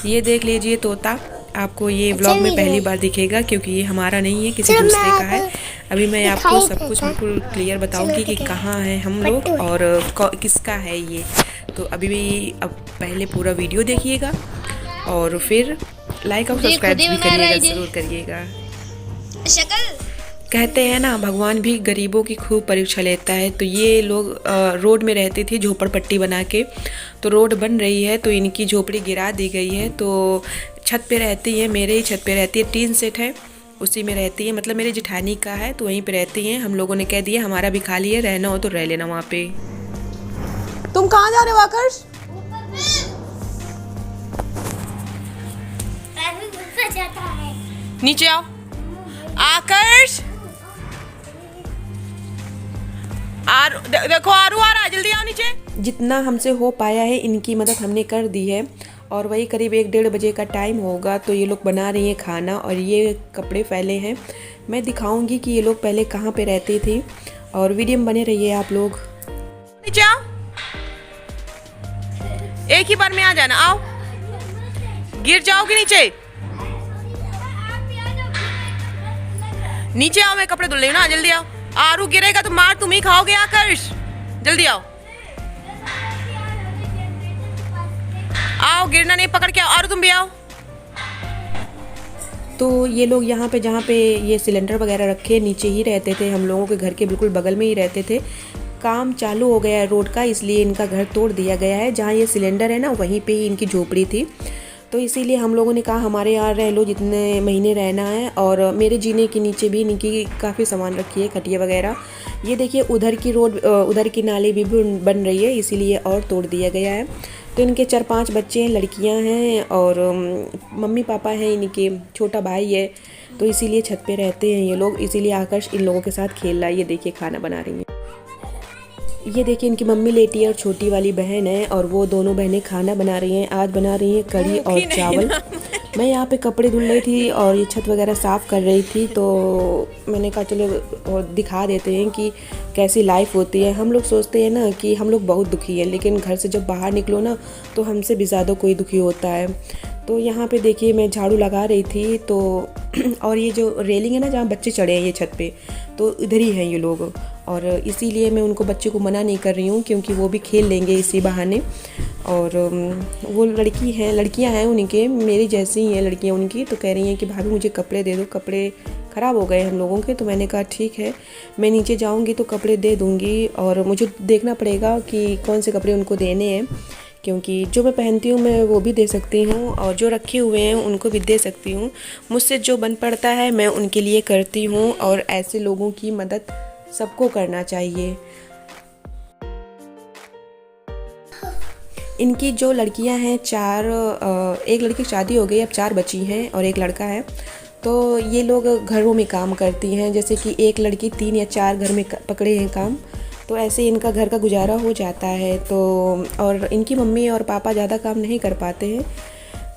ये देख लीजिए तोता, आपको ये व्लॉग में पहली बार दिखेगा क्योंकि ये हमारा नहीं है, किसी दूसरे का है। अभी मैं आपको सब कुछ बिल्कुल क्लियर बताऊंगी कि कहाँ हैं हम लोग और किसका है ये। तो अभी भी अब पहले पूरा वीडियो देखिएगा और फिर लाइक और सब्सक्राइब भी करिएगा, ज़रूर करिएगा। कहते हैं ना, भगवान भी गरीबों की खूब परीक्षा लेता है। तो ये लोग रोड में रहती थी झोपड़पट्टी बना के, तो रोड बन रही है तो इनकी झोपड़ी गिरा दी गई है। तो छत पे रहती है, मेरे ही छत पे रहती है, टीन सेट है उसी में रहती है, मतलब मेरे जेठानी का है तो वहीं पे रहती हैं। हम लोगों ने कह दिया हमारा भी खाली है, रहना हो तो रह लेना वहाँ पे। तुम कहाँ जा रहे हो आकर्ष? नीचे आओ आकर्ष। देखो आरू आ रहा है, जल्दी आओ नीचे। जितना हमसे हो पाया है इनकी मदद हमने कर दी है। और वही करीब 1-1:30 बजे का टाइम होगा तो ये लोग बना रही हैं खाना और ये कपड़े फैले हैं। मैं दिखाऊंगी कि ये लोग पहले कहाँ पे रहती थी और वीडियो में बने रहिए आप लोग। नीचे आओ, एक ही बार में आ जाना। आओ, गिर जाओगे नीचे। नीचे आओ, मैं कपड़े धुल रही हूँ ना, जल्दी आओ। आरू गिरेगा तो मार तुम ही खाओगे आकर्ष, जल्दी आओ। आओ, गिरना नहीं, पकड़ के आओ। आरू तुम भी आओ। तो ये लोग यहाँ पे जहाँ पे ये सिलेंडर वगैरह रखे नीचे ही रहते थे, हम लोगों के घर के बिल्कुल बगल में ही रहते थे। काम चालू हो गया है रोड का, इसलिए इनका घर तोड़ दिया गया है। जहाँ ये सिलेंडर है ना वहीं पे ही इनकी झोपड़ी थी, तो इसीलिए हम लोगों ने कहा हमारे यहाँ रह लो जितने महीने रहना है। और मेरे जीने के नीचे भी इनकी काफ़ी सामान रखी है, खटिया वगैरह। ये देखिए उधर की रोड, उधर की नाली भी बन रही है, इसीलिए और तोड़ दिया गया है। तो इनके 4-5 बच्चे हैं, लड़कियां हैं और मम्मी पापा हैं, इनके छोटा भाई है। तो इसीलिए छत पे रहते हैं ये लोग, इसीलिए आकर्ष इन लोगों के साथ खेल रहा है। ये देखिए खाना बना रही है। ये देखिए इनकी मम्मी लेटी है और छोटी वाली बहन है और वो दोनों बहनें खाना बना रही हैं। आज बना रही हैं कढ़ी और चावल। मैं यहाँ पे कपड़े धुल रही थी और ये छत वगैरह साफ़ कर रही थी, तो मैंने कहा चलो दिखा देते हैं कि कैसी लाइफ होती है। हम लोग सोचते हैं ना कि हम लोग बहुत दुखी हैं, लेकिन घर से जब बाहर निकलो ना तो हमसे भी ज़्यादा कोई दुखी होता है। तो यहाँ पे देखिए मैं झाड़ू लगा रही थी तो और ये जो रेलिंग है ना जहाँ बच्चे चढ़े हैं ये छत पे, तो इधर ही हैं ये लोग। और इसीलिए मैं उनको बच्चे को मना नहीं कर रही हूँ क्योंकि वो भी खेल लेंगे इसी बहाने। और वो लड़कियाँ हैं उनके, मेरी जैसी ही हैं लड़कियाँ उनकी। तो कह रही हैं कि भाभी मुझे कपड़े दे दो, कपड़े ख़राब हो गए हम लोगों के। तो मैंने कहा ठीक है, मैं नीचे जाऊँगी तो कपड़े दे दूँगी। और मुझे देखना पड़ेगा कि कौन से कपड़े उनको देने हैं, क्योंकि जो मैं पहनती हूँ मैं वो भी दे सकती हूँ और जो रखे हुए हैं उनको भी दे सकती हूँ। मुझसे जो बन पड़ता है मैं उनके लिए करती हूँ और ऐसे लोगों की मदद सबको करना चाहिए। इनकी जो लड़कियां हैं 4, एक लड़की की शादी हो गई, अब 4 बची हैं और एक लड़का है। तो ये लोग घरों में काम करती हैं, जैसे कि एक लड़की 3 या 4 घर में पकड़े हैं काम, तो ऐसे इनका घर का गुजारा हो जाता है। तो और इनकी मम्मी और पापा ज़्यादा काम नहीं कर पाते हैं,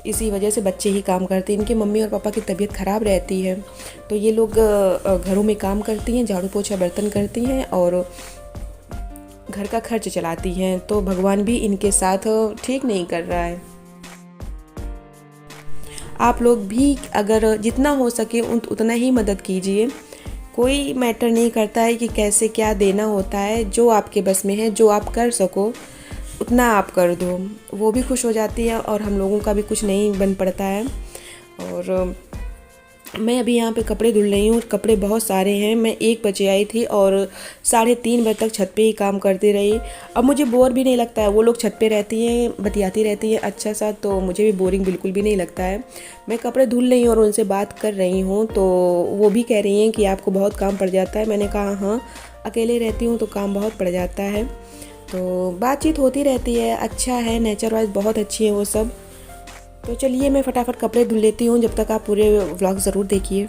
इसी वजह से बच्चे ही काम करते हैं। इनके मम्मी और पापा की तबीयत ख़राब रहती है, तो ये लोग घरों में काम करती हैं, झाड़ू पोछा बर्तन करती हैं और घर का खर्च चलाती हैं। तो भगवान भी इनके साथ ठीक नहीं कर रहा है। आप लोग भी अगर जितना हो सके उतना ही मदद कीजिए। कोई मैटर नहीं करता है कि कैसे क्या देना होता है, जो आपके बस में है, जो आप कर सको उतना आप कर दो, वो भी खुश हो जाती है और हम लोगों का भी कुछ नहीं बन पड़ता है। और मैं अभी यहाँ पे कपड़े धुल रही हूँ, कपड़े बहुत सारे हैं। मैं 1 बजे आई थी और 3:30 बजे तक छत पे ही काम करती रही। अब मुझे बोर भी नहीं लगता है, वो लोग छत पे रहती हैं, बतियाती रहती हैं अच्छा सा, तो मुझे भी बोरिंग बिल्कुल भी नहीं लगता है। मैं कपड़े धुल रही हूँ और उनसे बात कर रही हूँ, तो वो भी कह रही हैं कि आपको बहुत काम पड़ जाता है। मैंने कहा हाँ, अकेले रहती हूँ तो काम बहुत पड़ जाता है। तो बातचीत होती रहती है, अच्छा है, नेचर वाइज बहुत अच्छी है वो सब। तो चलिए मैं फटाफट कपड़े धुल लेती हूँ, जब तक आप पूरे व्लॉग ज़रूर देखिए।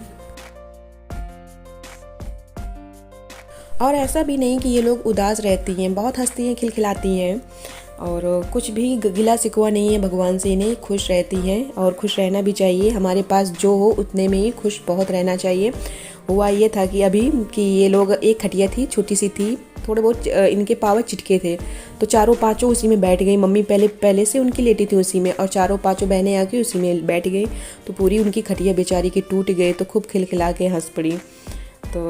और ऐसा भी नहीं कि ये लोग उदास रहती हैं, बहुत हंसती हैं, खिलखिलाती हैं और कुछ भी गिला शिकवा नहीं है भगवान से, इन्हें खुश रहती हैं और खुश रहना भी चाहिए। हमारे पास जो हो उतने में ही खुश बहुत रहना चाहिए। हुआ ये था कि अभी कि ये लोग, एक खटिया थी छोटी सी थी, थोड़े बहुत इनके पावर चिटके थे, तो चारों पांचों उसी में बैठ गई। मम्मी पहले से उनकी लेटी थी उसी में, और चारों पांचों बहनें आके उसी में बैठ गई, तो पूरी उनकी खटिया बेचारी की टूट गई, तो खूब खिलखिला के हंस पड़ी। तो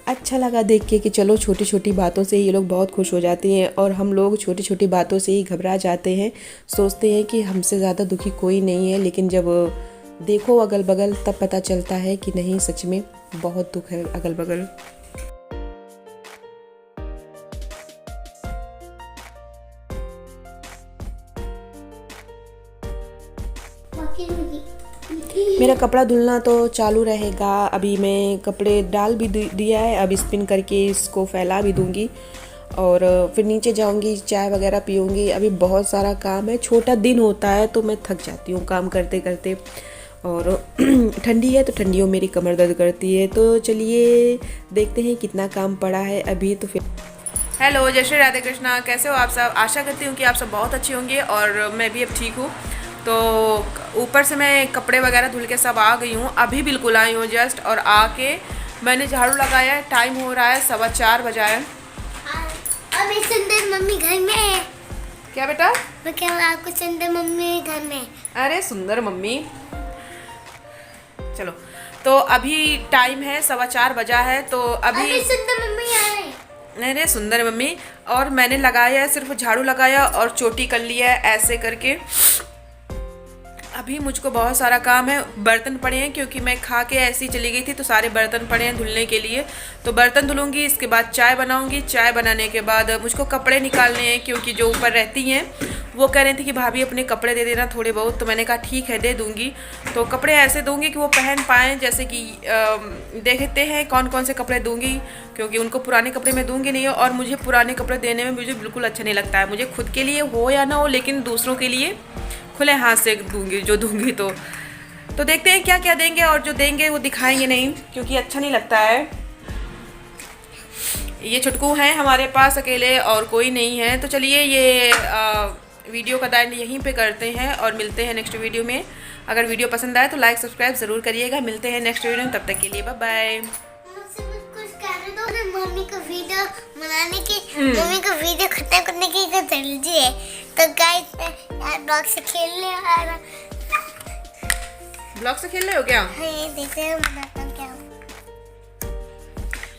अच्छा लगा देख के कि चलो छोटी छोटी बातों से ये लोग बहुत खुश हो जाती हैं, और हम लोग छोटी छोटी बातों से ही घबरा जाते हैं, सोचते हैं कि हमसे ज़्यादा दुखी कोई नहीं है, लेकिन जब देखो अगल बगल तब पता चलता है कि नहीं, सच में बहुत दुख है अगल बगल। मेरा कपड़ा धुलना तो चालू रहेगा। अभी मैं कपड़े डाल भी दिया है, अब स्पिन करके इसको फैला भी दूंगी, और फिर नीचे जाऊंगी, चाय वगैरह पीऊंगी। अभी बहुत सारा काम है, छोटा दिन होता है तो मैं थक जाती हूँ काम करते करते, और ठंडी है तो ठंडियों मेरी कमर दर्द करती है। तो चलिए देखते हैं कितना काम पड़ा है अभी। तो फिर हेलो, जय श्री राधे कृष्णा, कैसे हो आप सब? आशा करती हूँ कि आप सब बहुत अच्छे होंगे, और मैं भी अब ठीक हूँ। तो ऊपर से मैं कपड़े वगैरह धुल के सब आ गई हूँ, अभी बिल्कुल आई हूँ जस्ट, और आके मैंने झाड़ू लगाया है। टाइम हो रहा है 4:15 बजा है। अभी सुंदर मम्मी घर में है। क्या बेटा? मैं कह रहा आपको सुंदर मम्मी घर में। अरे सुंदर मम्मी, चलो। तो अभी टाइम है 4:15 बजा है, तो अभी सुंदर मम्मी आए। अरे सुंदर मम्मी, और मैंने लगाया है, सिर्फ झाड़ू लगाया और चोटी कर लिया है ऐसे करके। अभी मुझको बहुत सारा काम है, बर्तन पड़े हैं क्योंकि मैं खा के ऐसी चली गई थी, तो सारे बर्तन पड़े हैं धुलने के लिए। तो बर्तन धुलूंगी, इसके बाद चाय बनाऊंगी। चाय बनाने के बाद मुझको कपड़े निकालने हैं, क्योंकि जो ऊपर रहती हैं वो कह रही थी कि भाभी अपने कपड़े दे देना थोड़े बहुत, तो मैंने कहा ठीक है दे दूँगी। तो कपड़े ऐसे दूँगी कि वो पहन पाएँ, जैसे कि देखते हैं कौन कौन से कपड़े दूँगी, क्योंकि उनको पुराने कपड़े मैं दूँगी नहीं, और मुझे पुराने कपड़े देने में मुझे बिल्कुल अच्छा नहीं लगता है। मुझे खुद के लिए हो या ना हो, लेकिन दूसरों के लिए खुले हाथ से दूंगी जो दूंगी। तो देखते हैं क्या क्या देंगे, और जो देंगे वो दिखाएंगे नहीं, क्योंकि अच्छा नहीं लगता है। ये छुटकू हैं हमारे पास अकेले, और कोई नहीं है। तो चलिए ये वीडियो का एंड यहीं पे करते हैं, और मिलते हैं नेक्स्ट वीडियो में। अगर वीडियो पसंद आए तो लाइक सब्सक्राइब ज़रूर करिएगा। मिलते हैं नेक्स्ट वीडियो में, तब तक के लिए बाय बाय। मम्मी को वीडियो बनाने की, मम्मी को वीडियो खत्म करने की जल्दी है। तो गाइस यार ब्लॉग से खेलने आ रहा। ब्लॉग से खेल रहे हो क्या? हाँ, देखते हैं बताता हूँ क्या।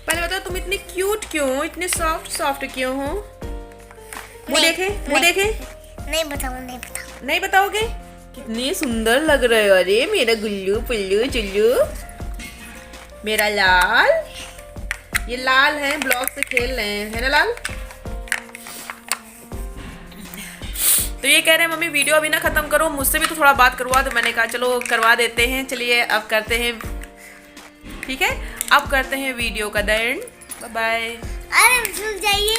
पहले बताओ तुम इतनी क्यूट क्यों हो, इतने सॉफ्ट क्यों हो? मुँह देखे? नहीं बताओगे? कितनी सुंदर लग रहे हो। अरे मेरा गुल्लू पुल्लू चुल्लू, मेरा लाल। ये लाल है, ब्लॉक से खेल रहे हैं, है ना लाल? तो ये कह रहे हैं मम्मी वीडियो अभी ना खत्म करो, मुझसे भी तो थोड़ा बात करवा दो। मैंने कहा चलो करवा देते हैं। चलिए अब करते हैं, ठीक है, अब करते हैं वीडियो का एंड। Bye bye. अरे सुन जाइए।